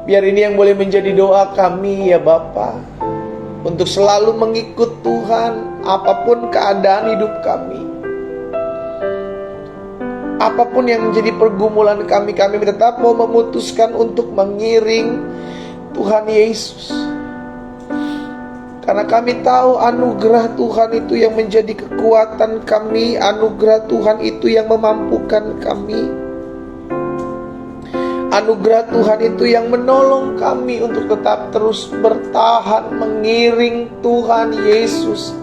Biar ini yang boleh menjadi doa kami ya Bapa, untuk selalu mengikut Tuhan apapun keadaan hidup kami, apapun yang menjadi pergumulan kami tetap mau memutuskan untuk mengiring Tuhan Yesus. Karena kami tahu anugerah Tuhan itu yang menjadi kekuatan kami, anugerah Tuhan itu yang memampukan kami, anugerah Tuhan itu yang menolong kami untuk tetap terus bertahan mengiring Tuhan Yesus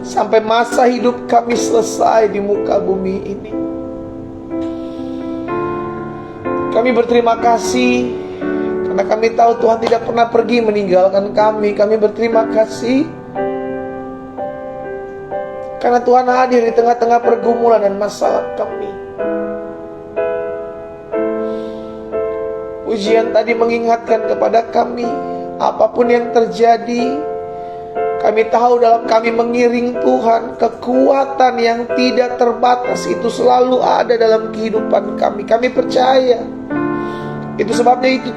sampai masa hidup kami selesai di muka bumi ini. Kami berterima kasih karena kami tahu Tuhan tidak pernah pergi meninggalkan kami. Kami berterima kasih karena Tuhan hadir di tengah-tengah pergumulan dan masalah kami. Ujian tadi mengingatkan kepada kami, apapun yang terjadi, kami tahu dalam kami mengiring Tuhan, kekuatan yang tidak terbatas itu selalu ada dalam kehidupan kami. Kami percaya. Itu sebabnya itu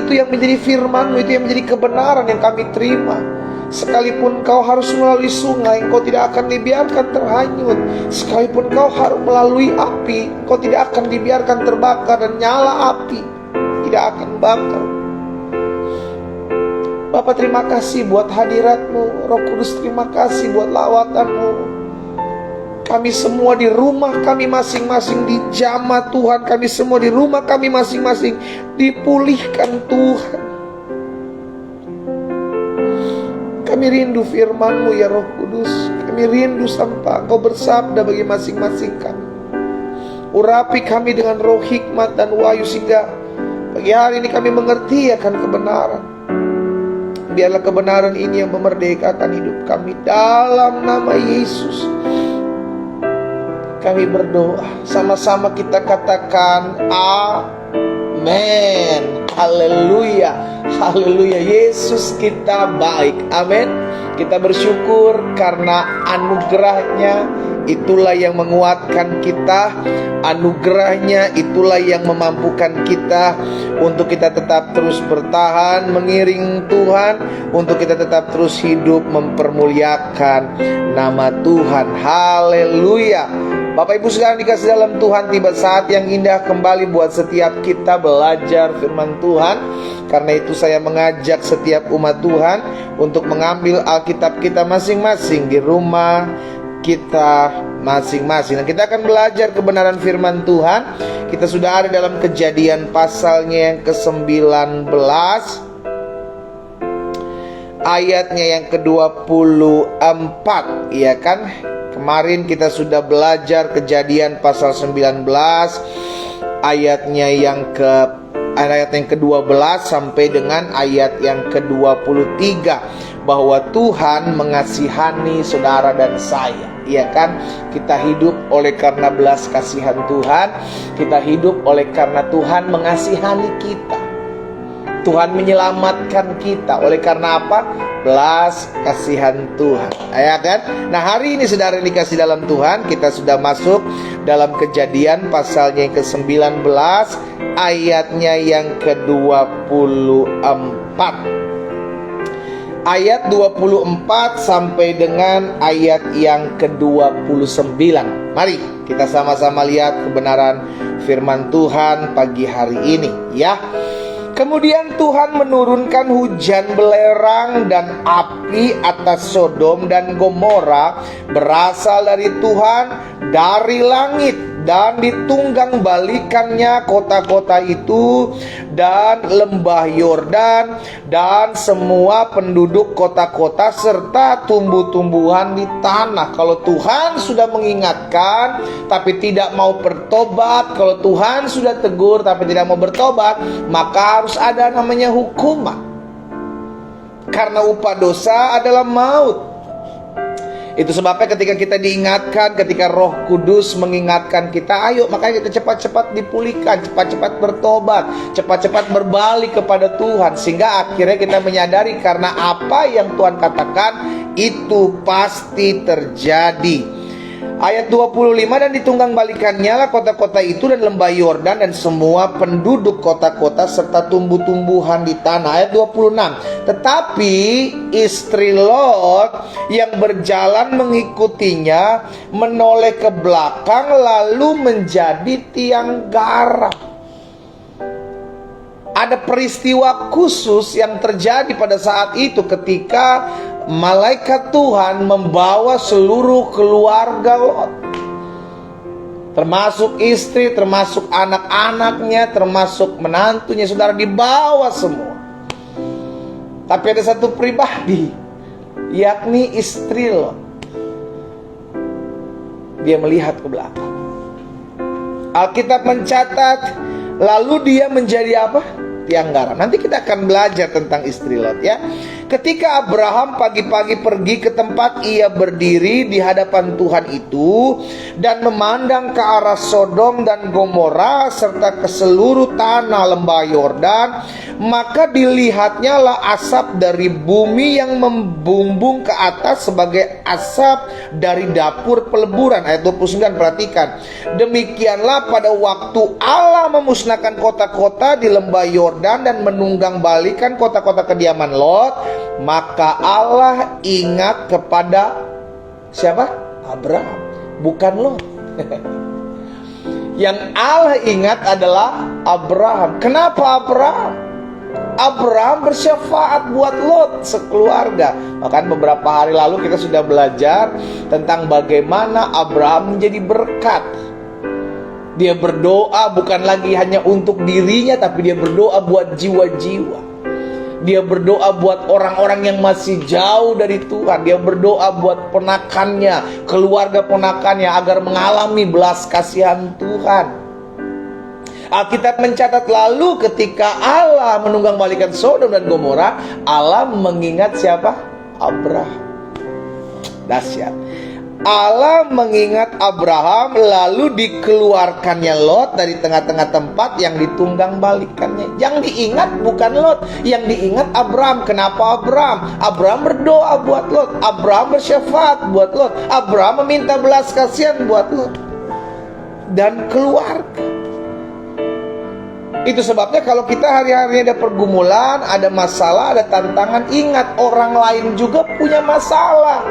yang menjadi firman-Mu, itu yang menjadi kebenaran yang kami terima. Sekalipun kau harus melalui sungai, engkau tidak akan dibiarkan terhanyut. Sekalipun kau harus melalui api, engkau tidak akan dibiarkan terbakar, dan nyala api tidak akan bakar. Bapa, terima kasih buat hadirat-Mu. Roh Kudus, terima kasih buat lawatan-Mu. Kami semua di rumah kami masing-masing dijamah Tuhan. Kami semua di rumah kami masing-masing dipulihkan Tuhan. Kami rindu firman-Mu ya Roh Kudus. Kami rindu sampai Engkau bersabda bagi masing-masing kami. Urapi kami dengan roh hikmat dan wahyu, sehingga pagi hari ini kami mengerti akan kebenaran. Biarlah kebenaran ini yang memerdekakan hidup kami. Dalam nama Yesus kami berdoa. Sama-sama kita katakan amin. Haleluya. Haleluya. Yesus kita baik. Amin. Kita bersyukur karena anugerahnya itulah yang menguatkan kita. Anugerahnya itulah yang memampukan kita untuk kita tetap terus bertahan mengiring Tuhan, untuk kita tetap terus hidup mempermuliakan nama Tuhan. Haleluya. Bapak Ibu sekalian dikasih dalam Tuhan, tiba saat yang indah kembali buat setiap kita belajar firman Tuhan. Karena itu saya mengajak setiap umat Tuhan untuk mengambil Alkitab kita masing-masing di rumah kita masing-masing. Dan kita akan belajar kebenaran firman Tuhan. Kita sudah ada dalam Kejadian pasalnya yang ke-19, ayatnya yang ke-24, ya kan? Kemarin kita sudah belajar Kejadian pasal 19 ayatnya yang ke-12 sampai dengan ayat yang ke-23, bahwa Tuhan mengasihani saudara dan saya. Iya kan? Kita hidup oleh karena belas kasihan Tuhan. Kita hidup oleh karena Tuhan mengasihani kita. Tuhan menyelamatkan kita. Oleh karena apa? Belas kasihan Tuhan. Ya kan? Nah, hari ini saudara yang dikasih dalam Tuhan, kita sudah masuk dalam Kejadian pasalnya yang ke-19 ayatnya yang ke-24. Ayat 24 sampai dengan ayat yang ke-29. Mari kita sama-sama lihat kebenaran firman Tuhan pagi hari ini, ya. Kemudian Tuhan menurunkan hujan belerang dan api atas Sodom dan Gomora, berasal dari Tuhan dari langit, dan ditunggang balikannya kota-kota itu dan lembah Yordan dan semua penduduk kota-kota serta tumbuh-tumbuhan di tanah. Kalau Tuhan sudah mengingatkan tapi tidak mau bertobat, kalau Tuhan sudah tegur tapi tidak mau bertobat, maka harus ada namanya hukuman. Karena upah dosa adalah maut. Itu sebabnya ketika kita diingatkan, ketika Roh Kudus mengingatkan kita, ayo, makanya kita cepat-cepat dipulihkan, cepat-cepat bertobat, cepat-cepat berbalik kepada Tuhan. Sehingga akhirnya kita menyadari karena apa yang Tuhan katakan itu pasti terjadi. Ayat 25, dan ditunggang balikannya lah kota-kota itu dan lembah Yordan dan semua penduduk kota-kota serta tumbuh-tumbuhan di tanah. Ayat 26, tetapi istri Lot yang berjalan mengikutinya menoleh ke belakang lalu menjadi tiang garam. Ada peristiwa khusus yang terjadi pada saat itu ketika malaikat Tuhan membawa seluruh keluarga Lot, termasuk istri, termasuk anak-anaknya, termasuk menantunya, saudara, dibawa semua. Tapi ada satu pribadi, yakni istri Lot. Dia melihat ke belakang. Alkitab mencatat, lalu dia menjadi apa? Tiang garam. Nanti kita akan belajar tentang istri Lot ya. Ketika Abraham pagi-pagi pergi ke tempat ia berdiri di hadapan Tuhan itu dan memandang ke arah Sodom dan Gomora serta ke seluruh tanah lembah Yordan, maka dilihatnya lah asap dari bumi yang membumbung ke atas sebagai asap dari dapur peleburan. Ayat 29, perhatikan. Demikianlah pada waktu Allah memusnahkan kota-kota di lembah Yordan dan menunggang balikan kota-kota kediaman Lot, maka Allah ingat kepada siapa? Abraham, bukan Lot. Yang Allah ingat adalah Abraham. Kenapa Abraham? Abraham bersyafaat buat Lot sekeluarga. Bahkan beberapa hari lalu kita sudah belajar tentang bagaimana Abraham menjadi berkat. Dia berdoa bukan lagi hanya untuk dirinya, tapi dia berdoa buat jiwa-jiwa. Dia berdoa buat orang-orang yang masih jauh dari Tuhan. Dia berdoa buat ponakannya, keluarga ponakannya, agar mengalami belas kasihan Tuhan. Alkitab mencatat, lalu ketika Allah menunggang balikan Sodom dan Gomora, Allah mengingat siapa? Abraham. Dahsyat. Allah mengingat Abraham, lalu dikeluarkannya Lot dari tengah-tengah tempat yang ditunggang balikannya. Yang diingat bukan Lot, yang diingat Abraham. Kenapa Abraham? Abraham berdoa buat Lot, Abraham bersyafaat buat Lot, Abraham meminta belas kasihan buat Lot dan keluarga. Itu sebabnya kalau kita hari-hari ada pergumulan, ada masalah, ada tantangan, ingat orang lain juga punya masalah.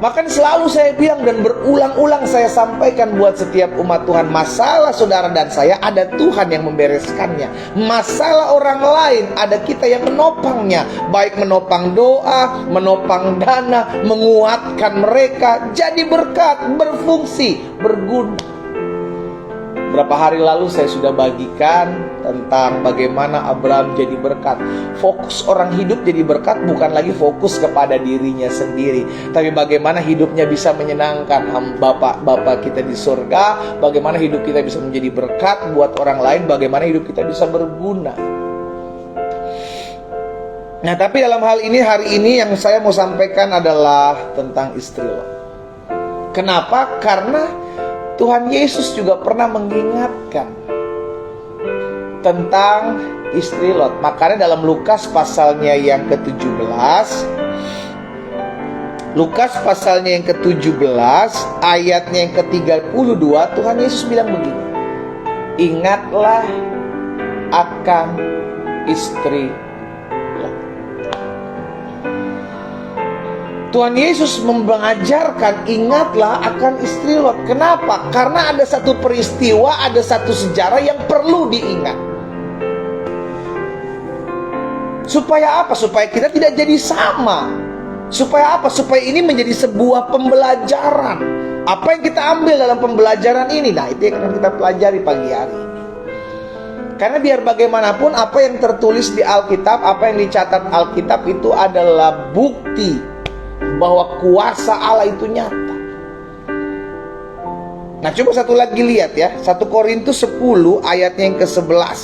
Makanya selalu saya bilang dan berulang-ulang saya sampaikan buat setiap umat Tuhan, masalah saudara dan saya ada Tuhan yang membereskannya. Masalah orang lain ada kita yang menopangnya, baik menopang doa, menopang dana, menguatkan mereka jadi berkat, berfungsi, berguna. Berapa hari lalu saya sudah bagikan tentang bagaimana Abraham jadi berkat. Fokus orang hidup jadi berkat bukan lagi fokus kepada dirinya sendiri, tapi bagaimana hidupnya bisa menyenangkan Bapak kita di surga, bagaimana hidup kita bisa menjadi berkat buat orang lain, bagaimana hidup kita bisa berguna. Nah, tapi dalam hal ini, hari ini yang saya mau sampaikan adalah tentang istri Lot. Kenapa? Karena Tuhan Yesus juga pernah mengingatkan tentang istri Lot. Makanya dalam Lukas pasalnya yang ke-17, Lukas pasalnya yang ke-17 ayatnya yang ke-32, Tuhan Yesus bilang begini, ingatlah akan istri Lot. Tuhan Yesus mengajarkan ingatlah akan istri Lot. Kenapa? Karena ada satu peristiwa, ada satu sejarah yang perlu diingat. Supaya apa? Supaya kita tidak jadi sama. Supaya apa? Supaya ini menjadi sebuah pembelajaran. Apa yang kita ambil dalam pembelajaran ini? Nah, itu yang akan kita pelajari pagi hari ini. Karena biar bagaimanapun apa yang tertulis di Alkitab, apa yang dicatat Alkitab itu adalah bukti bahwa kuasa Allah itu nyata. Nah, coba satu lagi lihat ya, 1 Korintus 10 ayatnya yang ke-11.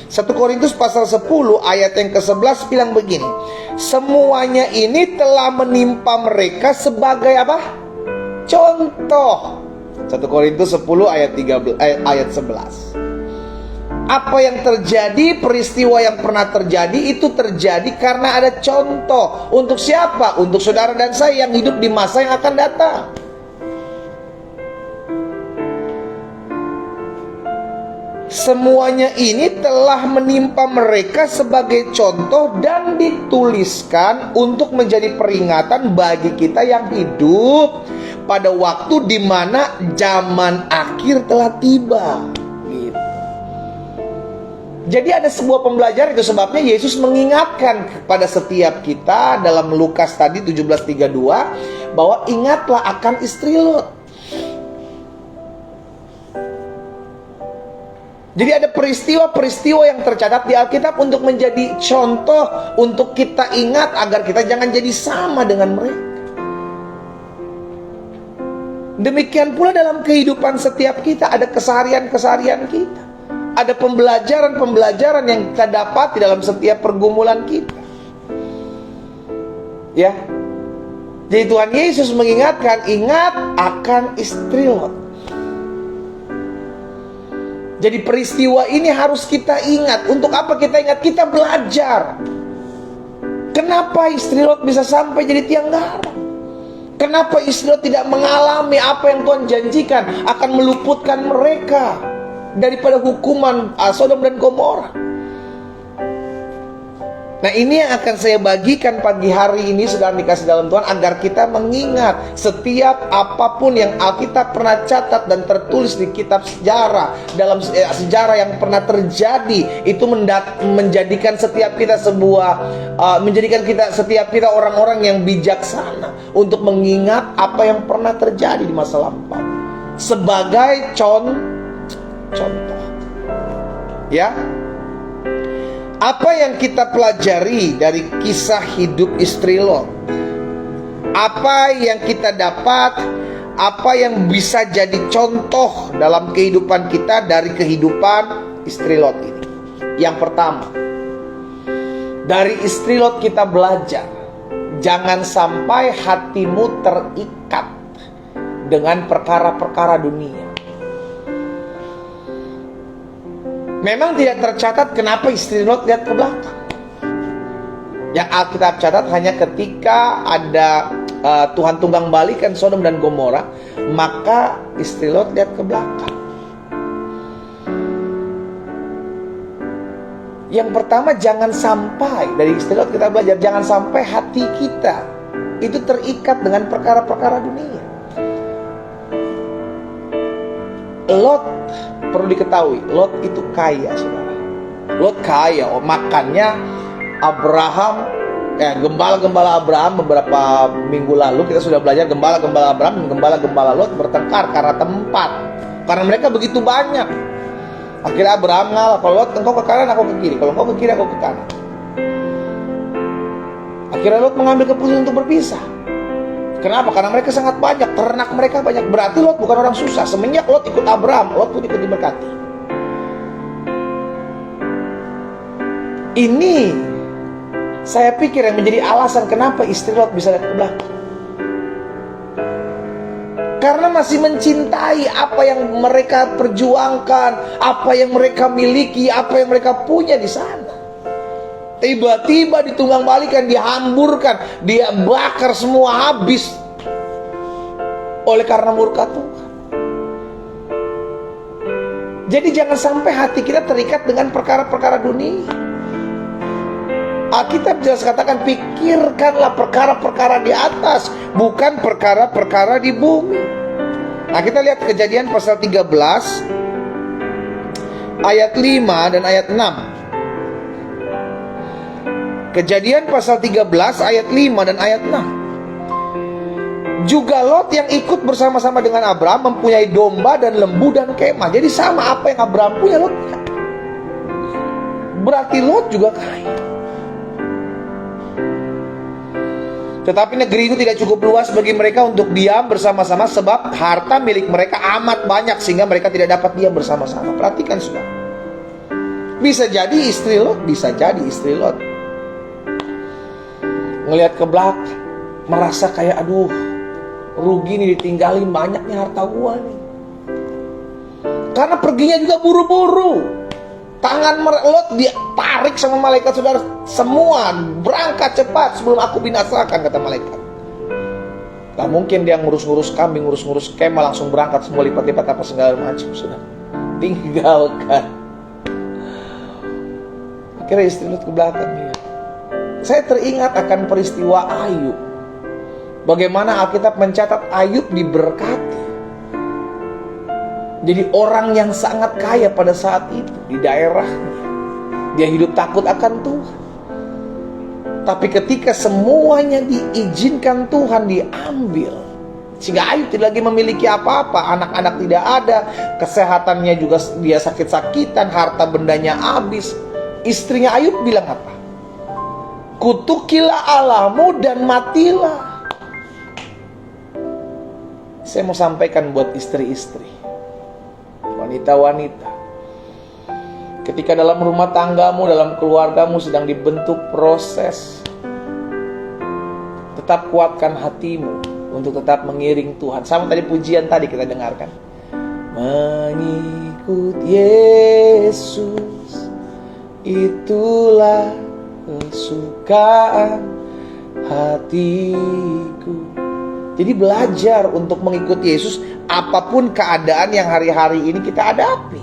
1 Korintus pasal 10 ayat yang ke-11 bilang begini, semuanya ini telah menimpa mereka sebagai apa? Contoh. 1 Korintus 10 ayat 11. Apa yang terjadi, peristiwa yang pernah terjadi itu terjadi karena ada contoh. Untuk siapa? Untuk saudara dan saya yang hidup di masa yang akan datang. Semuanya ini telah menimpa mereka sebagai contoh dan dituliskan untuk menjadi peringatan bagi kita yang hidup pada waktu di mana zaman akhir telah tiba. Jadi ada sebuah pembelajaran, itu sebabnya Yesus mengingatkan kepada setiap kita dalam Lukas tadi 17:32 bahwa ingatlah akan istri Lot. Jadi ada peristiwa-peristiwa yang tercatat di Alkitab untuk menjadi contoh untuk kita ingat agar kita jangan jadi sama dengan mereka. Demikian pula dalam kehidupan setiap kita ada keseharian-keseharian kita. Ada pembelajaran-pembelajaran yang kita dapat di dalam setiap pergumulan kita. Ya. Jadi Tuhan Yesus mengingatkan, ingat akan istri Lot. Jadi peristiwa ini harus kita ingat. Untuk apa kita ingat? Kita belajar. Kenapa istri Lot bisa sampai jadi tiang garam? Kenapa istri Lot tidak mengalami apa yang Tuhan janjikan akan meluputkan mereka daripada hukuman Sodom dan Gomora? Nah, ini yang akan saya bagikan pagi hari ini, saudara dikasih dalam Tuhan, agar kita mengingat setiap apapun yang Alkitab pernah catat dan tertulis di kitab sejarah, dalam sejarah yang pernah terjadi, itu menjadikan setiap kita setiap kita orang-orang yang bijaksana untuk mengingat apa yang pernah terjadi di masa lampau sebagai contoh. Ya. Apa yang kita pelajari dari kisah hidup istri Lot? Apa yang kita dapat? Apa yang bisa jadi contoh dalam kehidupan kita dari kehidupan istri Lot ini? Yang pertama, dari istri Lot kita belajar, jangan sampai hatimu terikat dengan perkara-perkara dunia. Memang tidak tercatat kenapa istri Lot lihat ke belakang. Yang Alkitab catat hanya ketika ada Tuhan tunggang balikan Sodom dan Gomora, maka istri Lot lihat ke belakang. Yang pertama, jangan sampai dari istri Lot kita belajar, jangan sampai hati kita itu terikat dengan perkara-perkara dunia. Lot, perlu diketahui, Lot itu kaya, saudara. Lot kaya, makannya Abraham, gembala-gembala Abraham beberapa minggu lalu kita sudah belajar gembala-gembala Abraham dan gembala-gembala Lot bertengkar karena tempat. Karena mereka begitu banyak. Akhirnya Abraham ngalah, kalau Lot engkau ke kanan aku ke kiri, kalau engkau ke kiri aku ke kanan. Akhirnya Lot mengambil keputusan untuk berpisah. Kenapa? Karena mereka sangat banyak, ternak mereka banyak. Berarti Lot bukan orang susah. Semenjak Lot ikut Abraham, Lot pun ikut diberkati. Ini saya pikir yang menjadi alasan kenapa istri Lot bisa lihat ke belakang. Karena masih mencintai apa yang mereka perjuangkan, apa yang mereka miliki, apa yang mereka punya di sana. Tiba-tiba ditunggang balikan, dihamburkan, dia bakar semua habis oleh karena murka Tuhan. Jadi jangan sampai hati kita terikat dengan perkara-perkara dunia. Alkitab jelas katakan, pikirkanlah perkara-perkara di atas, bukan perkara-perkara di bumi. Nah, kita lihat Kejadian pasal 13 ayat 5 dan ayat 6. Kejadian pasal 13 ayat 5 dan ayat 6. Juga Lot yang ikut bersama-sama dengan Abraham mempunyai domba dan lembu dan kemah. Jadi sama apa yang Abraham punya, Lot punya. Berarti Lot juga kaya. Tetapi negeri itu tidak cukup luas bagi mereka untuk diam bersama-sama, sebab harta milik mereka amat banyak sehingga mereka tidak dapat diam bersama-sama. Perhatikan sudah. Bisa jadi istri Lot, bisa jadi istri Lot ngelihat ke belakang, merasa kayak aduh, rugi nih, ditinggalin banyaknya harta gua nih. Karena perginya juga buru-buru. Tangan Lot ditarik sama malaikat, saudara. Semua berangkat cepat sebelum aku binasakan, kata malaikat. Gak mungkin dia ngurus-ngurus kambing, ngurus-ngurus kemah, langsung berangkat semua lipat-lipat apa segala macam, saudara. Tinggalkan. Akhirnya istri Lot ke belakang. Saya teringat akan peristiwa Ayub. Bagaimana Alkitab mencatat Ayub diberkati. Jadi orang yang sangat kaya pada saat itu di daerahnya. Dia hidup takut akan Tuhan. Tapi ketika semuanya diizinkan Tuhan diambil, sehingga Ayub tidak lagi memiliki apa-apa. Anak-anak tidak ada, kesehatannya juga dia sakit-sakitan, harta bendanya habis. Istrinya Ayub bilang apa? Kutukilah Allahmu dan matilah. Saya mau sampaikan buat istri-istri, wanita-wanita, ketika dalam rumah tanggamu, dalam keluargamu sedang dibentuk proses, tetap kuatkan hatimu untuk tetap mengiring Tuhan. Sama tadi pujian tadi kita dengarkan, mengikut Yesus itulah kesukaan hatiku. Jadi belajar untuk mengikuti Yesus apapun keadaan yang hari-hari ini kita hadapi.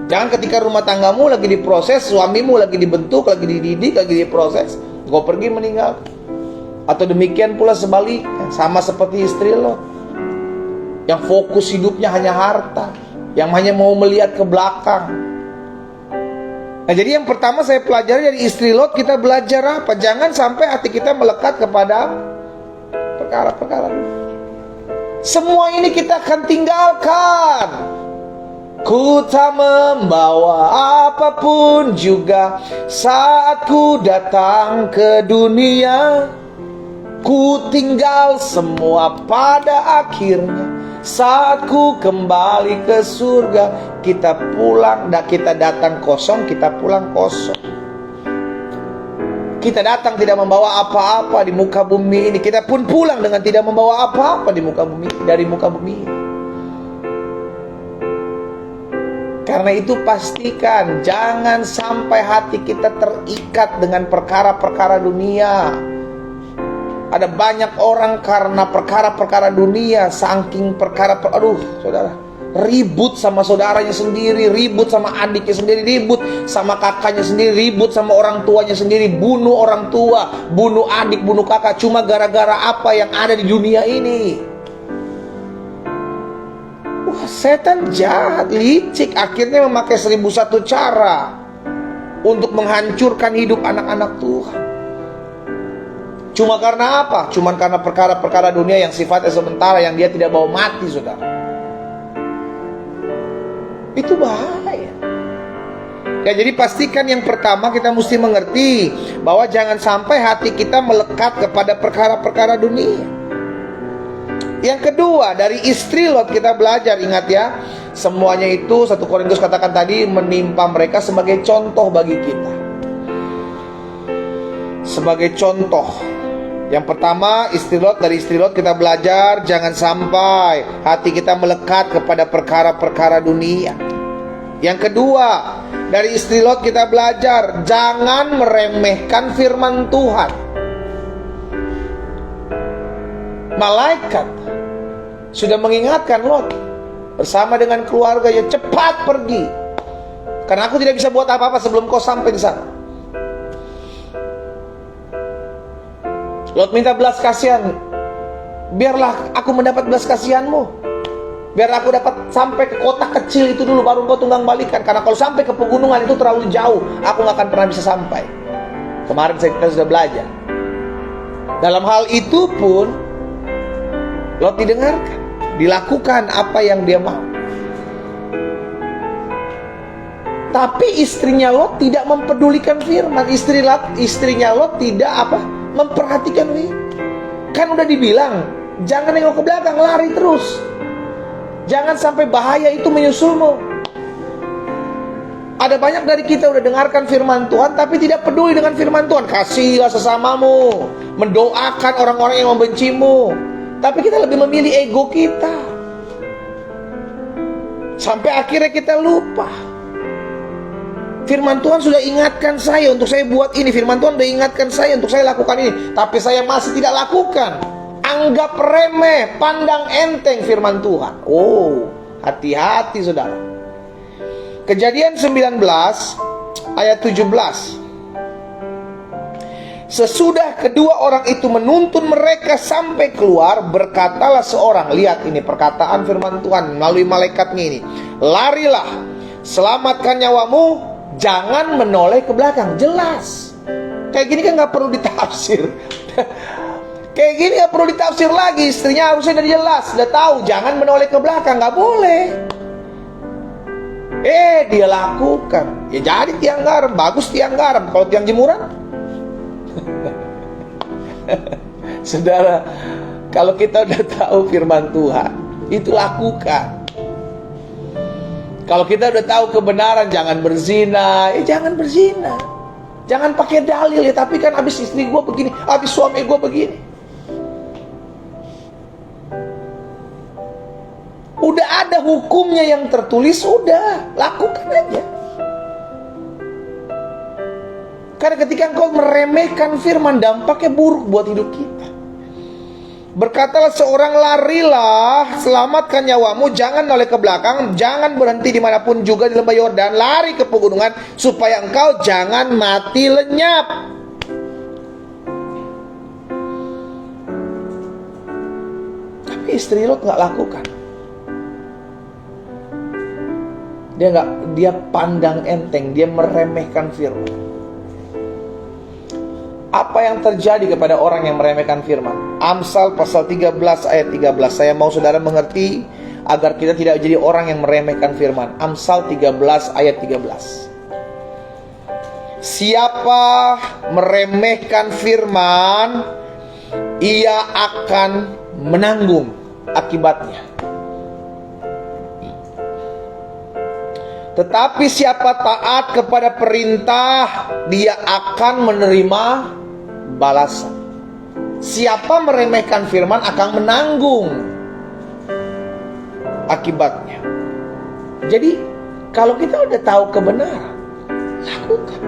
Jangan ketika rumah tanggamu lagi diproses, suamimu lagi dibentuk, lagi dididik, lagi diproses, kau pergi meninggal. Atau demikian pula sebaliknya, sama seperti istri Lot, yang fokus hidupnya hanya harta, yang hanya mau melihat ke belakang. Nah, jadi yang pertama saya pelajari dari istri Lot, kita belajar apa? Jangan sampai hati kita melekat kepada perkara-perkara. Semua ini kita akan tinggalkan. Ku tak membawa apapun juga saat ku datang ke dunia. Ku tinggal semua pada akhirnya saat ku kembali ke surga. Kita pulang, kita datang kosong, kita pulang kosong. Kita datang tidak membawa apa-apa di muka bumi ini. Kita pun pulang dengan tidak membawa apa-apa di muka bumi, dari muka bumi ini. Karena itu pastikan jangan sampai hati kita terikat dengan perkara-perkara dunia. Ada banyak orang karena perkara-perkara dunia, saking saudara, ribut sama saudaranya sendiri, ribut sama adiknya sendiri, ribut sama kakaknya sendiri, ribut sama orang tuanya sendiri, bunuh orang tua, bunuh adik, bunuh kakak, cuma gara-gara apa yang ada di dunia ini. Wah, setan jahat, licik, akhirnya memakai 1001 cara untuk menghancurkan hidup anak-anak Tuhan. Cuma karena apa? Cuma karena perkara-perkara dunia yang sifatnya sementara, yang dia tidak bawa mati, saudara. Itu bahaya. Ya, jadi pastikan yang pertama kita mesti mengerti bahwa jangan sampai hati kita melekat kepada perkara-perkara dunia. Yang kedua, dari istri Lot kita belajar, ingat ya, semuanya itu 1 Korintus katakan tadi menimpa mereka sebagai contoh bagi kita. Sebagai contoh. Yang pertama, dari istri Lot kita belajar jangan sampai hati kita melekat kepada perkara-perkara dunia. Yang kedua, dari istri Lot kita belajar jangan meremehkan firman Tuhan. Malaikat sudah mengingatkan Lot bersama dengan keluarganya, cepat pergi, karena aku tidak bisa buat apa-apa sebelum kau sampai di sana. Lot minta belas kasihan. Biarlah aku mendapat belas kasihanmu. Biar aku dapat sampai ke kota kecil itu dulu, baru kau tunggang balikan. Karena kalau sampai ke pegunungan itu terlalu jauh, aku gak akan pernah bisa sampai. Kemarin kita sudah belajar. Dalam hal itu pun Lot didengarkan, dilakukan apa yang dia mau. Tapi istrinya Lot tidak mempedulikan firman. Istrinya Lot tidak memperhatikan ini. Kan udah dibilang jangan nengok ke belakang, lari terus. Jangan sampai bahaya itu menyusulmu. Ada banyak dari kita udah dengarkan firman Tuhan tapi tidak peduli dengan firman Tuhan. Kasihilah sesamamu, mendoakan orang-orang yang membencimu, tapi kita lebih memilih ego kita. Sampai akhirnya kita lupa. Firman Tuhan sudah ingatkan saya untuk saya buat ini. Firman Tuhan sudah ingatkan saya untuk saya lakukan ini, tapi saya masih tidak lakukan. Anggap remeh, pandang enteng firman Tuhan. Oh, hati-hati saudara. Kejadian 19 ayat 17. Sesudah kedua orang itu menuntun mereka sampai keluar, berkatalah seorang, lihat ini perkataan firman Tuhan melalui malaikatnya ini, larilah, selamatkan nyawamu, jangan menoleh ke belakang. Jelas. Kayak gini kan gak perlu ditafsir. Kayak gini gak perlu ditafsir lagi. Istrinya harusnya udah jelas, udah tahu, jangan menoleh ke belakang, gak boleh. Dia lakukan. Ya jadi tiang garam, bagus tiang garam. Kalau tiang jemuran, saudara, kalau kita udah tahu firman Tuhan, itu lakukan. Kalau kita udah tahu kebenaran, jangan berzina, jangan berzina. Jangan pakai dalil, ya tapi kan habis istri gue begini, habis suami gue begini. Udah ada hukumnya yang tertulis, udah lakukan aja. Karena ketika engkau meremehkan firman, dampaknya buruk buat hidup kita. Berkatalah seorang, larilah, selamatkan nyawamu, jangan noleh ke belakang, jangan berhenti dimanapun juga di lembah Yordan, lari ke pegunungan, supaya engkau jangan mati lenyap. Tapi istri Lot gak lakukan. Dia pandang enteng, dia meremehkan firman. Apa yang terjadi kepada orang yang meremehkan firman? Amsal pasal 13 ayat 13. Saya mau saudara mengerti agar kita tidak jadi orang yang meremehkan firman. Amsal 13 ayat 13. Siapa meremehkan firman, ia akan menanggung akibatnya. Tetapi siapa taat kepada perintah, dia akan menerima balasan. Siapa meremehkan firman akan menanggung akibatnya. Jadi kalau kita udah tahu kebenaran, lakukan.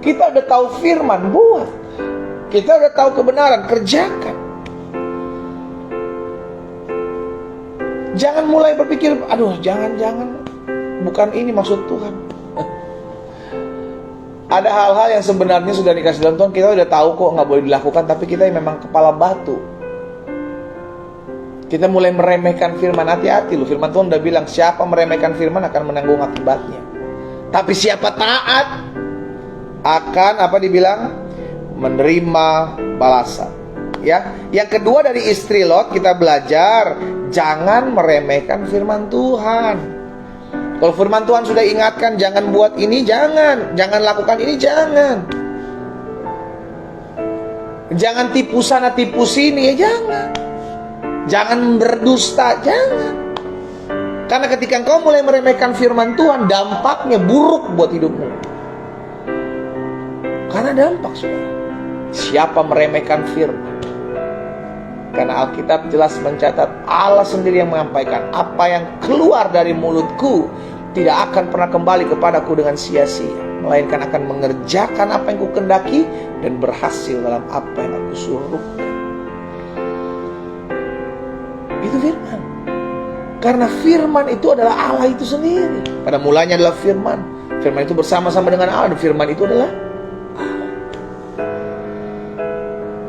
Kita udah tahu firman, buat. Kita udah tahu kebenaran, kerjakan. Jangan mulai berpikir, aduh jangan-jangan bukan ini maksud Tuhan. Ada hal-hal yang sebenarnya sudah dikasih dalam Tuhan, kita udah tahu kok gak boleh dilakukan, tapi kita memang kepala batu. Kita mulai meremehkan firman. Hati-hati loh, firman Tuhan udah bilang, siapa meremehkan firman akan menanggung akibatnya. Tapi siapa taat akan, apa dibilang? Menerima balasan. Ya, yang kedua dari istri Lot kita belajar, jangan meremehkan firman Tuhan. Kalau firman Tuhan sudah ingatkan, jangan buat ini, jangan lakukan ini, jangan tipu sana tipu sini, ya jangan berdusta, jangan. Karena ketika engkau mulai meremehkan firman Tuhan, dampaknya buruk buat hidupmu. Karena dampak, saudara, siapa meremehkan firman. Karena Alkitab jelas mencatat, Allah sendiri yang menyampaikan, apa yang keluar dari mulutku tidak akan pernah kembali kepadaku dengan sia-sia, melainkan akan mengerjakan apa yang ku kendaki dan berhasil dalam apa yang aku suruh. Itu firman. Karena firman itu adalah Allah itu sendiri. Pada mulanya adalah firman. Firman itu bersama-sama dengan Allah, dan firman itu adalah Allah.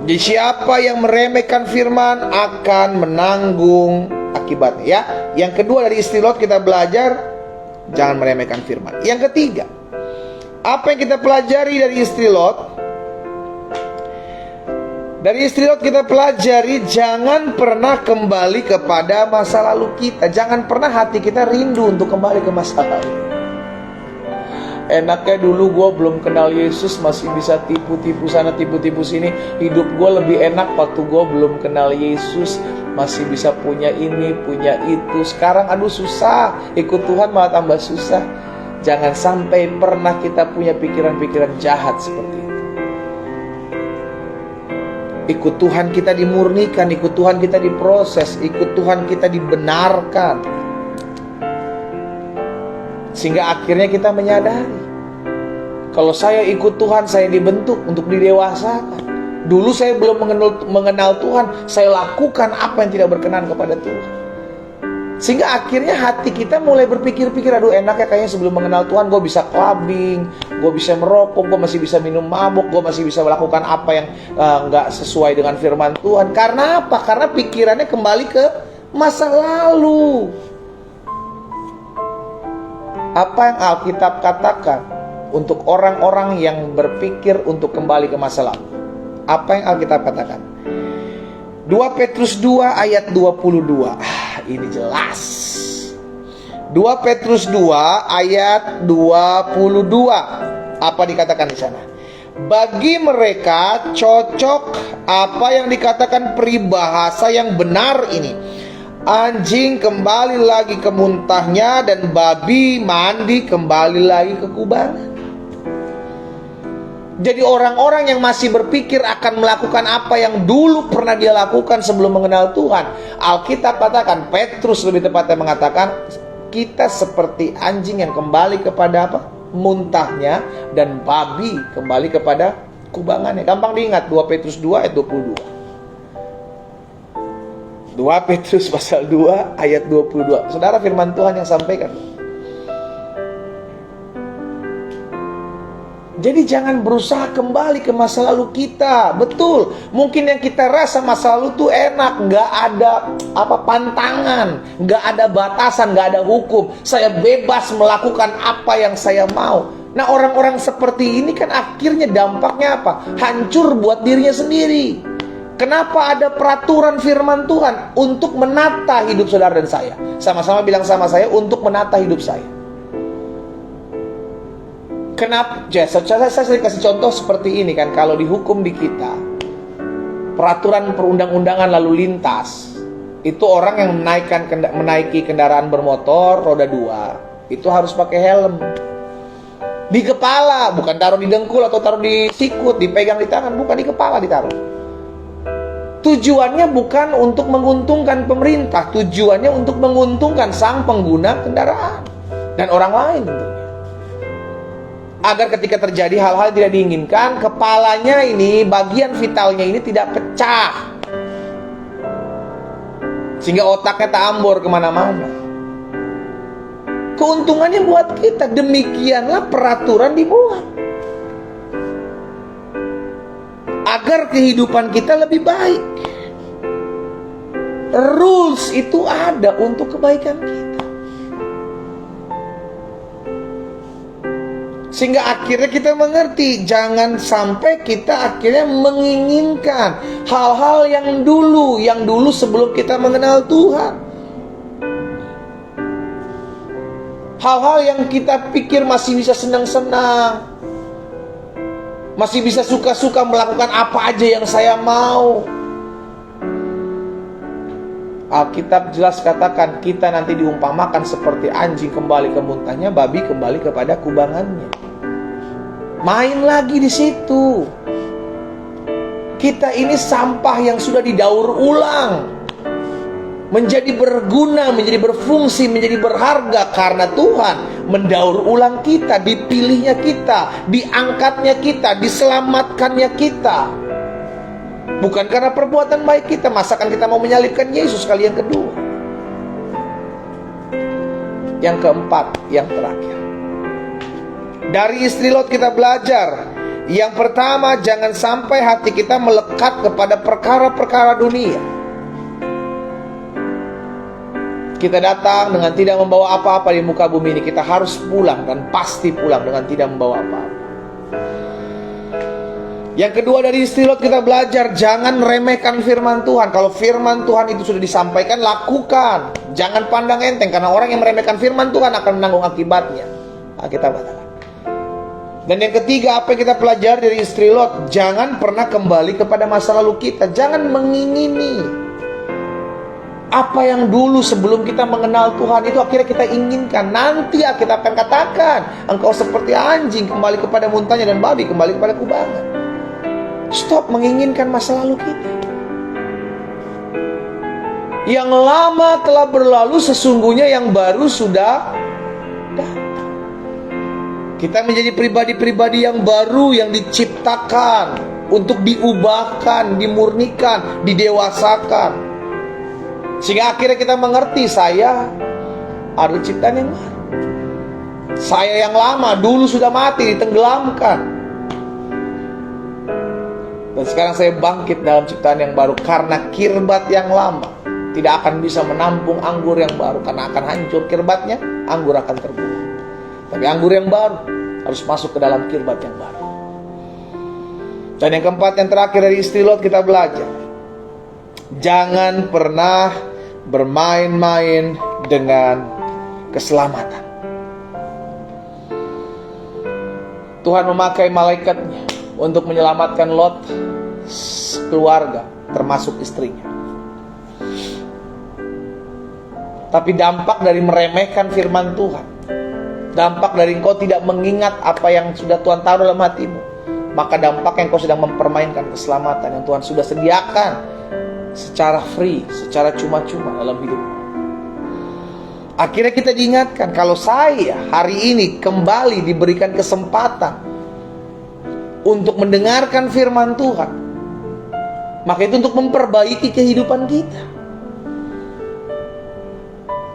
Jadi siapa yang meremehkan firman akan menanggung akibatnya, ya. Yang kedua dari istri Lot kita belajar, jangan meremehkan firman. Yang ketiga, apa yang kita pelajari dari istri Lot? Dari istri Lot kita pelajari, jangan pernah kembali kepada masa lalu kita. Jangan pernah hati kita rindu untuk kembali ke masa lalu. Enaknya dulu gue belum kenal Yesus, masih bisa tipu-tipu sana, tipu-tipu sini. Hidup gue lebih enak waktu gue belum kenal Yesus, masih bisa punya ini, punya itu. Sekarang aduh susah, ikut Tuhan malah tambah susah. Jangan sampai pernah kita punya pikiran-pikiran jahat seperti itu. Ikut Tuhan kita dimurnikan, ikut Tuhan kita diproses, ikut Tuhan kita dibenarkan. Sehingga akhirnya kita menyadari, kalau saya ikut Tuhan, saya dibentuk untuk didewasakan. Dulu saya belum mengenal Tuhan, saya lakukan apa yang tidak berkenan kepada Tuhan. Sehingga akhirnya hati kita mulai berpikir-pikir, aduh enaknya kayaknya sebelum mengenal Tuhan gue bisa clubbing, gue bisa merokok, gue masih bisa minum mabuk, gue masih bisa melakukan apa yang gak sesuai dengan firman Tuhan. Karena apa? Karena pikirannya kembali ke masa lalu. Apa yang Alkitab katakan untuk orang-orang yang berpikir untuk kembali ke masa lalu? Apa yang Alkitab katakan? 2 Petrus 2 ayat 22. Ini jelas. 2 Petrus 2 ayat 22. Apa dikatakan di sana? Bagi mereka cocok apa yang dikatakan peribahasa yang benar ini. Anjing kembali lagi ke muntahnya dan babi mandi kembali lagi ke kubangan. Jadi orang-orang yang masih berpikir akan melakukan apa yang dulu pernah dia lakukan sebelum mengenal Tuhan, Alkitab katakan, Petrus lebih tepatnya mengatakan, kita seperti anjing yang kembali kepada apa? Muntahnya, dan babi kembali kepada kubangannya. Gampang diingat, 2 Petrus 2 ayat 22. 2 Petrus pasal 2 ayat 22. Saudara, firman Tuhan yang sampaikan. Jadi jangan berusaha kembali ke masa lalu kita. Betul, mungkin yang kita rasa masa lalu tuh enak, nggak ada pantangan, nggak ada batasan, nggak ada hukum. Saya bebas melakukan apa yang saya mau. Nah, orang-orang seperti ini kan akhirnya dampaknya apa? Hancur buat dirinya sendiri. Kenapa ada peraturan firman Tuhan? Untuk menata hidup saudara dan saya. Sama-sama bilang sama saya, untuk menata hidup saya. Kenapa? Saya sering kasih contoh seperti ini kan. Kalau dihukum di kita, peraturan perundang-undangan lalu lintas, itu orang yang menaiki kendaraan bermotor roda 2, itu harus pakai helm. Di kepala, bukan taruh di dengkul atau taruh di sikut, dipegang di tangan, bukan, di kepala ditaruh. Tujuannya bukan untuk menguntungkan pemerintah, tujuannya untuk menguntungkan sang pengguna kendaraan dan orang lain tentunya. Agar ketika terjadi hal-hal yang tidak diinginkan, kepalanya ini, bagian vitalnya ini tidak pecah, sehingga otaknya tak ambor kemana-mana. Keuntungannya buat kita. Demikianlah peraturan dibuat agar kehidupan kita lebih baik. Rules itu ada untuk kebaikan kita. Sehingga akhirnya kita mengerti, jangan sampai kita akhirnya menginginkan hal-hal yang dulu sebelum kita mengenal Tuhan. Hal-hal yang kita pikir masih bisa senang-senang, masih bisa suka-suka melakukan apa aja yang saya mau. Alkitab jelas katakan, kita nanti diumpamakan seperti anjing kembali ke muntahnya, babi kembali kepada kubangannya. Main lagi di situ. Kita ini sampah yang sudah didaur ulang, menjadi berguna, menjadi berfungsi, menjadi berharga karena Tuhan mendaur ulang kita, dipilihnya kita, diangkatnya kita, diselamatkannya kita. Bukan karena perbuatan baik kita. Masakan kita mau menyalibkan Yesus kali yang kedua. Yang keempat, yang terakhir, dari istri Lot kita belajar. Yang pertama, jangan sampai hati kita melekat kepada perkara-perkara dunia. Kita datang dengan tidak membawa apa-apa di muka bumi ini. Kita harus pulang, dan pasti pulang dengan tidak membawa apa-apa. Yang kedua, dari istri Lot kita belajar, jangan remehkan firman Tuhan. Kalau firman Tuhan itu sudah disampaikan, lakukan. Jangan pandang enteng, karena orang yang meremehkan firman Tuhan akan menanggung akibatnya. Kita katakan. Dan yang ketiga, apa yang kita pelajari dari istri Lot, jangan pernah kembali kepada masa lalu kita. Jangan mengingini apa yang dulu sebelum kita mengenal Tuhan itu akhirnya kita inginkan. Nanti kita akan katakan, engkau seperti anjing kembali kepada muntahnya, dan babi kembali kepada kubangan. Stop menginginkan masa lalu kita. Yang lama telah berlalu, sesungguhnya yang baru sudah datang. Kita menjadi pribadi-pribadi yang baru, yang diciptakan untuk diubahkan, dimurnikan, didewasakan. Sehingga akhirnya kita mengerti, saya ada ciptaan yang baru. Saya yang lama dulu sudah mati, ditenggelamkan. Dan sekarang saya bangkit dalam ciptaan yang baru. Karena kirbat yang lama tidak akan bisa menampung anggur yang baru, karena akan hancur kirbatnya, anggur akan terbuang. Tapi anggur yang baru harus masuk ke dalam kirbat yang baru. Dan yang keempat, yang terakhir dari istri Lot, kita belajar, jangan pernah bermain-main dengan keselamatan. Tuhan memakai malaikatnya untuk menyelamatkan Lot, keluarga, termasuk istrinya. Tapi dampak dari meremehkan firman Tuhan, dampak dari engkau tidak mengingat apa yang sudah Tuhan taruh dalam hatimu, maka dampaknya engkau sedang mempermainkan keselamatan yang Tuhan sudah sediakan secara free, secara cuma-cuma dalam hidupmu. Akhirnya kita diingatkan, kalau saya hari ini kembali diberikan kesempatan untuk mendengarkan firman Tuhan, maka itu untuk memperbaiki kehidupan kita.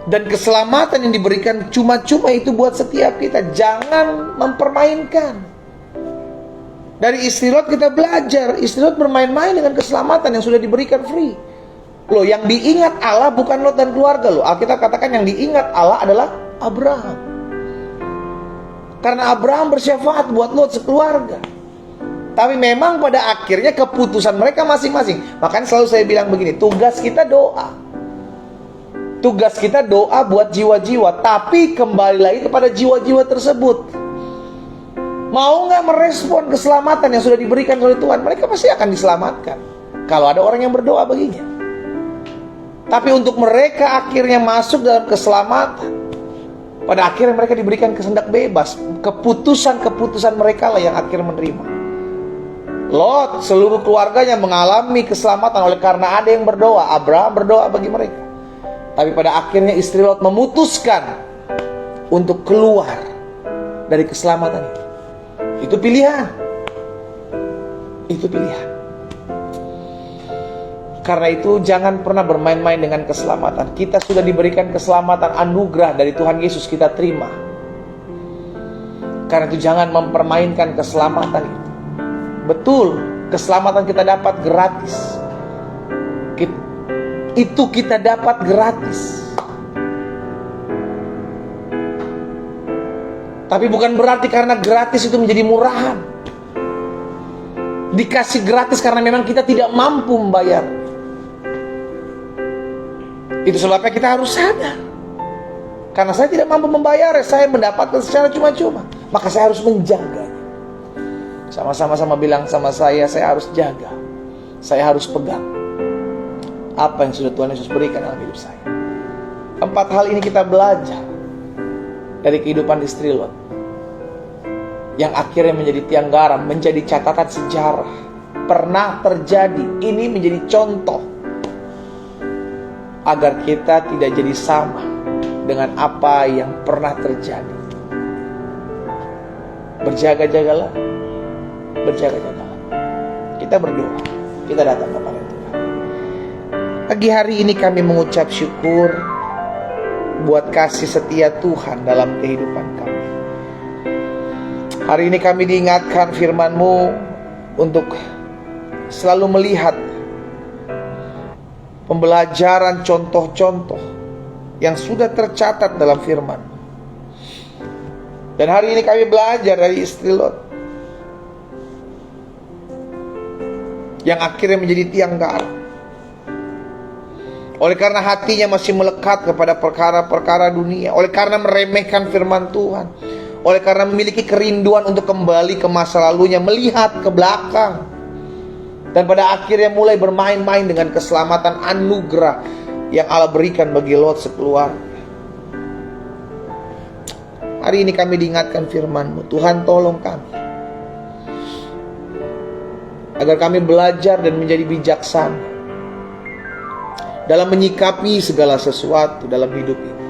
Dan keselamatan yang diberikan cuma-cuma itu buat setiap kita. Jangan mempermainkan. Dari istri Lot kita belajar, istri Lot bermain-main dengan keselamatan yang sudah diberikan free. Loh, yang diingat Allah bukan Lot dan keluarga loh. Alkitab katakan yang diingat Allah adalah Abraham. Karena Abraham bersyafaat buat Lot sekeluarga. Tapi memang pada akhirnya keputusan mereka masing-masing. Makanya selalu saya bilang begini, tugas kita doa. Tugas kita doa buat jiwa-jiwa, tapi kembali lagi kepada jiwa-jiwa tersebut. Mau nggak merespon keselamatan yang sudah diberikan oleh Tuhan? Mereka pasti akan diselamatkan kalau ada orang yang berdoa baginya. Tapi untuk mereka akhirnya masuk dalam keselamatan, pada akhirnya mereka diberikan kehendak bebas. Keputusan-keputusan mereka lah yang akhirnya menerima. Lot, seluruh keluarganya mengalami keselamatan oleh karena ada yang berdoa. Abraham berdoa bagi mereka. Tapi pada akhirnya istri Lot memutuskan untuk keluar dari keselamatan itu. Itu pilihan. Itu pilihan. Karena itu jangan pernah bermain-main dengan keselamatan. Kita sudah diberikan keselamatan, anugerah dari Tuhan Yesus, kita terima. Karena itu jangan mempermainkan keselamatan itu. Betul, keselamatan kita dapat gratis. Itu kita dapat gratis. Tapi bukan berarti karena gratis itu menjadi murahan. Dikasih gratis karena memang kita tidak mampu membayar. Itu sebabnya kita harus sadar. Karena saya tidak mampu membayar, saya mendapatkan secara cuma-cuma, maka saya harus menjaganya. Sama-sama bilang sama saya harus jaga. Saya harus pegang apa yang sudah Tuhan Yesus berikan dalam hidup saya. 4 hal ini kita belajar dari kehidupan istri Lot, yang akhirnya menjadi tiang garam, menjadi catatan sejarah, pernah terjadi. Ini menjadi contoh agar kita tidak jadi sama dengan apa yang pernah terjadi. Berjaga-jagalah, berjaga-jagalah. Kita berdoa, kita datang kepada Tuhan. Pagi hari ini kami mengucap syukur buat kasih setia Tuhan dalam kehidupan kami. Hari ini kami diingatkan firman-Mu untuk selalu melihat pembelajaran contoh-contoh yang sudah tercatat dalam firman. Dan hari ini kami belajar dari istri Lot, yang akhirnya menjadi tiang garam. Oleh karena hatinya masih melekat kepada perkara-perkara dunia, oleh karena meremehkan firman Tuhan, oleh karena memiliki kerinduan untuk kembali ke masa lalunya, melihat ke belakang, dan pada akhirnya mulai bermain-main dengan keselamatan anugerah yang Allah berikan bagi Lot sekeluarga. Hari ini kami diingatkan firman-Mu. Tuhan, tolong kami agar kami belajar dan menjadi bijaksana dalam menyikapi segala sesuatu dalam hidup ini.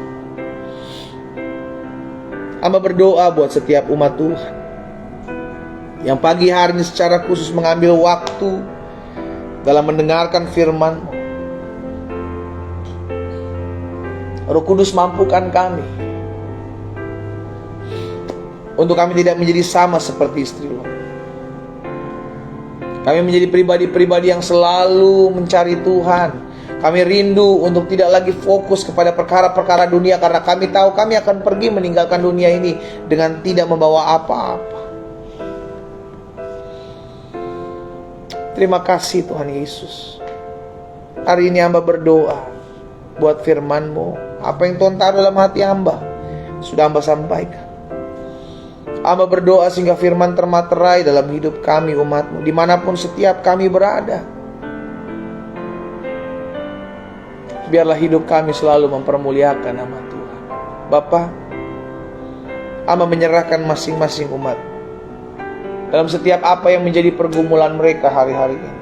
Hamba berdoa buat setiap umat Tuhan yang pagi hari ini secara khusus mengambil waktu dalam mendengarkan firman-Mu. Roh Kudus, mampukan kami untuk kami tidak menjadi sama seperti istri Lot. Kami menjadi pribadi-pribadi yang selalu mencari Tuhan. Kami rindu untuk tidak lagi fokus kepada perkara-perkara dunia, karena kami tahu kami akan pergi meninggalkan dunia ini dengan tidak membawa apa-apa. Terima kasih Tuhan Yesus. Hari ini hamba berdoa buat firman-Mu. Apa yang Tuhan taruh dalam hati hamba sudah hamba sampaikan. Hamba berdoa sehingga firman termaterai dalam hidup kami umat-Mu, dimanapun setiap kami berada. Biarlah hidup kami selalu mempermuliakan nama Tuhan. Bapa, hamba menyerahkan masing-masing umat dalam setiap apa yang menjadi pergumulan mereka hari-hari ini.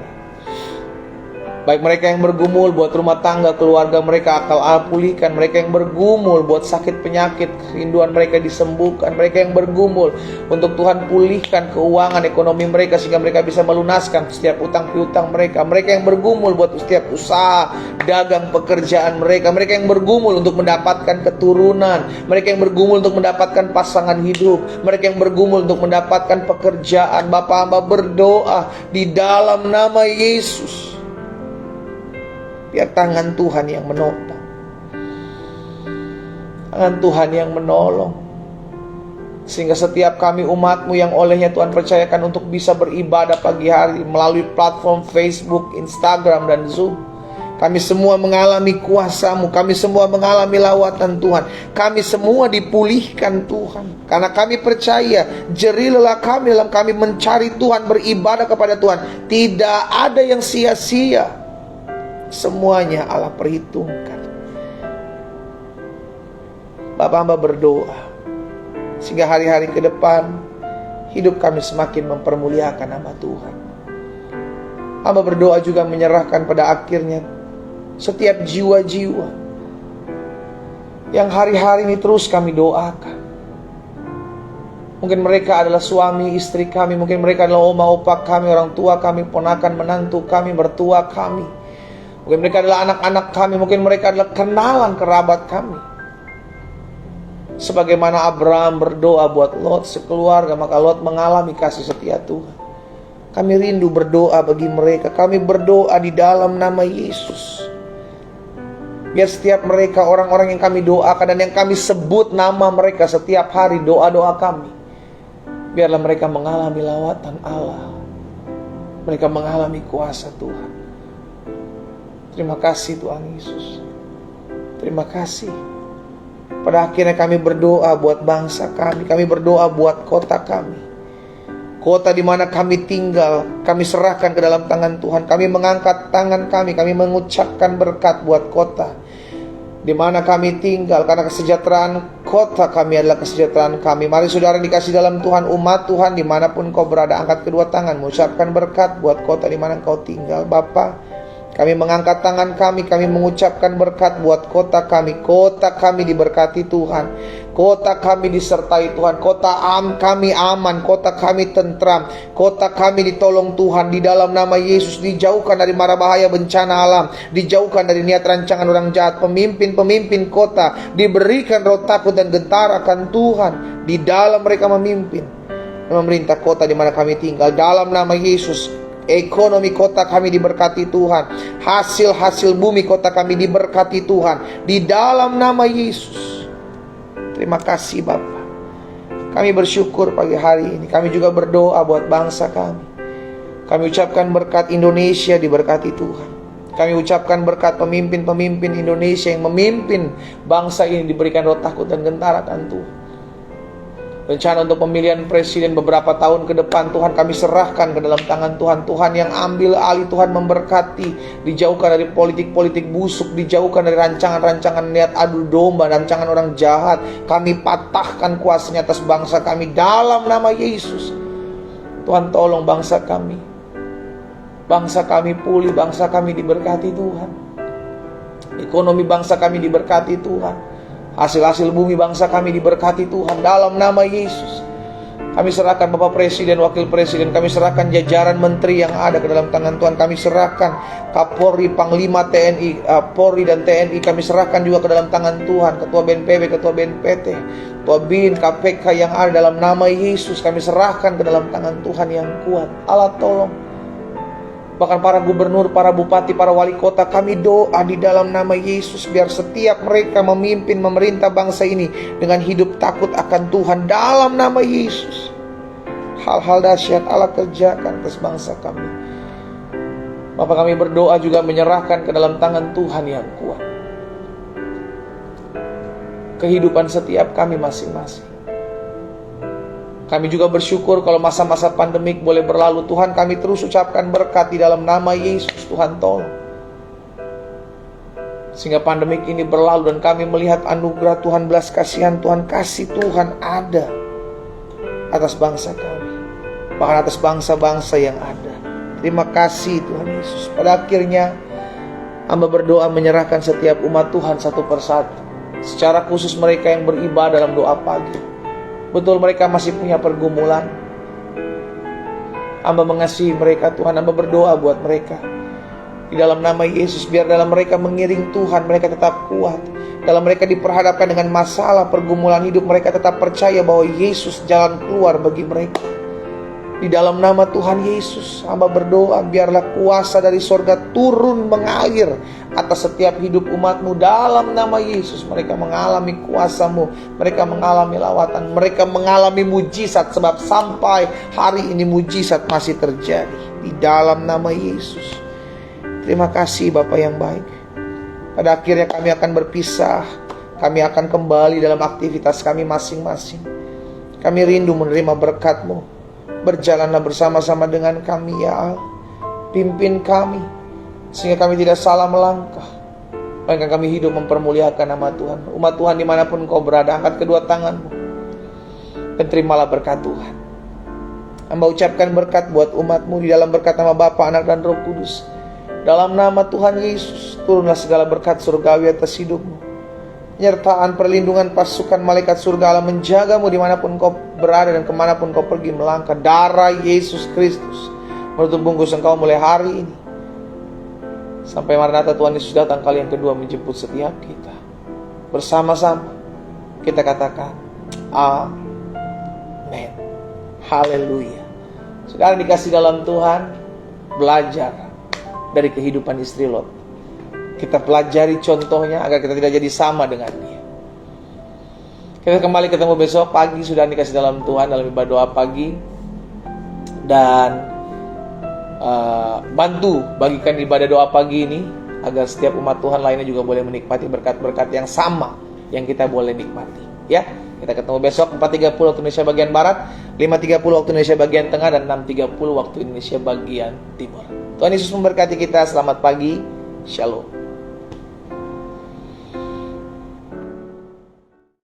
Baik mereka yang bergumul buat rumah tangga, keluarga mereka akal pulihkan. Mereka yang bergumul buat sakit penyakit, kerinduan mereka disembuhkan. Mereka yang bergumul untuk Tuhan pulihkan keuangan ekonomi mereka sehingga mereka bisa melunaskan setiap utang piutang mereka. Mereka yang bergumul buat setiap usaha, dagang, pekerjaan mereka. Mereka yang bergumul untuk mendapatkan keturunan. Mereka yang bergumul untuk mendapatkan pasangan hidup. Mereka yang bergumul untuk mendapatkan pekerjaan. Bapa, hamba berdoa di dalam nama Yesus. Biar tangan Tuhan yang menopang, tangan Tuhan yang menolong, sehingga setiap kami umat-Mu yang olehnya Tuhan percayakan untuk bisa beribadah pagi hari melalui platform Facebook, Instagram, dan Zoom. Kami semua mengalami kuasa-Mu, kami semua mengalami lawatan Tuhan, kami semua dipulihkan Tuhan. Karena kami percaya jerih lelah kami dalam kami mencari Tuhan, beribadah kepada Tuhan. Tidak ada yang sia-sia. Semuanya Allah perhitungkan. Bapak, hamba berdoa sehingga hari-hari ke depan hidup kami semakin mempermuliakan nama Tuhan. Hamba berdoa juga menyerahkan pada akhirnya setiap jiwa-jiwa yang hari-hari ini terus kami doakan. Mungkin mereka adalah suami istri kami, mungkin mereka adalah oma opa kami, orang tua kami, ponakan menantu kami, mertua kami. Mungkin mereka adalah anak-anak kami, mungkin mereka adalah kenalan kerabat kami. Sebagaimana Abraham berdoa buat Lot sekeluarga, maka Lot mengalami kasih setia Tuhan. Kami rindu berdoa bagi mereka. Kami berdoa di dalam nama Yesus. Biar setiap mereka, orang-orang yang kami doakan dan yang kami sebut nama mereka setiap hari doa-doa kami, biarlah mereka mengalami lawatan Allah. Mereka mengalami kuasa Tuhan. Terima kasih Tuhan Yesus. Terima kasih. Pada akhirnya kami berdoa buat bangsa kami. Kami berdoa buat kota kami. Kota di mana kami tinggal, kami serahkan ke dalam tangan Tuhan. Kami mengangkat tangan kami mengucapkan berkat buat kota di mana kami tinggal. Karena kesejahteraan kota kami adalah kesejahteraan kami. Mari saudara dikasih dalam Tuhan, umat Tuhan dimanapun kau berada, angkat kedua tangan, mengucapkan berkat buat kota di mana kau tinggal. Bapa, kami mengangkat tangan kami mengucapkan berkat buat kota kami. Kota kami diberkati Tuhan. Kota kami disertai Tuhan. Kota kami aman. Kota kami tentram. Kota kami ditolong Tuhan. Di dalam nama Yesus, dijauhkan dari mara bahaya bencana alam. Dijauhkan dari niat rancangan orang jahat. Pemimpin-pemimpin kota diberikan roh takut dan gentar akan Tuhan. Di dalam mereka memimpin memerintah kota di mana kami tinggal. Dalam nama Yesus, ekonomi kota kami diberkati Tuhan. Hasil-hasil bumi kota kami diberkati Tuhan. Di dalam nama Yesus. Terima kasih Bapa. Kami bersyukur pagi hari ini. Kami juga berdoa buat bangsa kami. Kami ucapkan berkat Indonesia diberkati Tuhan. Kami ucapkan berkat pemimpin-pemimpin Indonesia yang memimpin bangsa ini diberikan roh takut dan gentar akan Tuhan. Rencana untuk pemilihan presiden beberapa tahun ke depan, Tuhan kami serahkan ke dalam tangan Tuhan. Tuhan yang ambil alih, Tuhan memberkati. Dijauhkan dari politik-politik busuk, dijauhkan dari rancangan-rancangan niat adu domba, rancangan orang jahat. Kami patahkan kuasanya atas bangsa kami dalam nama Yesus. Tuhan tolong bangsa kami. Bangsa kami pulih, bangsa kami diberkati Tuhan. Ekonomi bangsa kami diberkati Tuhan. Hasil-hasil bumi bangsa kami diberkati Tuhan dalam nama Yesus. Kami serahkan Bapak Presiden, Wakil Presiden, kami serahkan jajaran menteri yang ada ke dalam tangan Tuhan. Kami serahkan Kapolri, Panglima TNI, Polri dan TNI, kami serahkan juga ke dalam tangan Tuhan. Ketua BNPB, Ketua BNPT, Ketua BIN, KPK yang ada dalam nama Yesus, kami serahkan ke dalam tangan Tuhan yang kuat. Allah tolong. Bahkan para gubernur, para bupati, para wali kota, kami doa di dalam nama Yesus, biar setiap mereka memimpin, memerintah bangsa ini dengan hidup takut akan Tuhan dalam nama Yesus. Hal-hal dahsyat Allah kerjakan atas bangsa kami. Bapak, kami berdoa juga menyerahkan ke dalam tangan Tuhan yang kuat kehidupan setiap kami masing-masing. Kami juga bersyukur kalau masa-masa pandemik boleh berlalu. Tuhan, kami terus ucapkan berkat di dalam nama Yesus. Tuhan tolong, sehingga pandemik ini berlalu dan kami melihat anugerah Tuhan, belas kasihan Tuhan, kasih Tuhan ada atas bangsa kami, bahkan atas bangsa-bangsa yang ada. Terima kasih Tuhan Yesus. Pada akhirnya hamba berdoa menyerahkan setiap umat Tuhan satu persatu, secara khusus mereka yang beribadah dalam doa pagi. Betul mereka masih punya pergumulan. Hamba mengasihi mereka Tuhan. Hamba berdoa buat mereka di dalam nama Yesus, biar dalam mereka mengiring Tuhan, mereka tetap kuat. Dalam mereka diperhadapkan dengan masalah pergumulan hidup, mereka tetap percaya bahwa Yesus jalan keluar bagi mereka. Di dalam nama Tuhan Yesus, hamba berdoa biarlah kuasa dari sorga turun mengalir atas setiap hidup umat-Mu dalam nama Yesus. Mereka mengalami kuasa-Mu, mereka mengalami lawatan, mereka mengalami mujizat, sebab sampai hari ini mujizat masih terjadi di dalam nama Yesus. Terima kasih Bapa yang baik. Pada akhirnya kami akan berpisah, kami akan kembali dalam aktivitas kami masing-masing. Kami rindu menerima berkat-Mu. Berjalanlah bersama-sama dengan kami ya Allah. Pimpin kami sehingga kami tidak salah melangkah, melainkan kami hidup mempermuliakan nama Tuhan. Umat Tuhan dimanapun Kau berada, angkat kedua tangan-Mu dan terimalah berkat Tuhan. Hamba ucapkan berkat buat umat-Mu di dalam berkat nama Bapa, Anak dan Roh Kudus. Dalam nama Tuhan Yesus, turunlah segala berkat surgawi atas hidup-Mu. Penyertaan, perlindungan pasukan malaikat surga Allah menjagamu dimanapun kau berada dan kemanapun kau pergi melangkah. Darah Yesus Kristus menutup bungkus engkau mulai hari ini sampai Maranatha Tuhan Yesus datang kali yang kedua menjemput setiap kita. Bersama-sama kita katakan amin. Haleluya. Sekarang dikasih dalam Tuhan, belajar dari kehidupan istri Lot. Kita pelajari contohnya agar kita tidak jadi sama dengan dia. Kita kembali ketemu besok pagi, sudah dikasih dalam Tuhan dalam ibadah doa pagi. Dan bantu bagikan ibadah doa pagi ini agar setiap umat Tuhan lainnya juga boleh menikmati berkat-berkat yang sama yang kita boleh nikmati. Ya, kita ketemu besok 4.30 waktu Indonesia bagian Barat, 5.30 waktu Indonesia bagian Tengah, dan 6.30 waktu Indonesia bagian Timur. Tuhan Yesus memberkati kita. Selamat pagi. Shalom.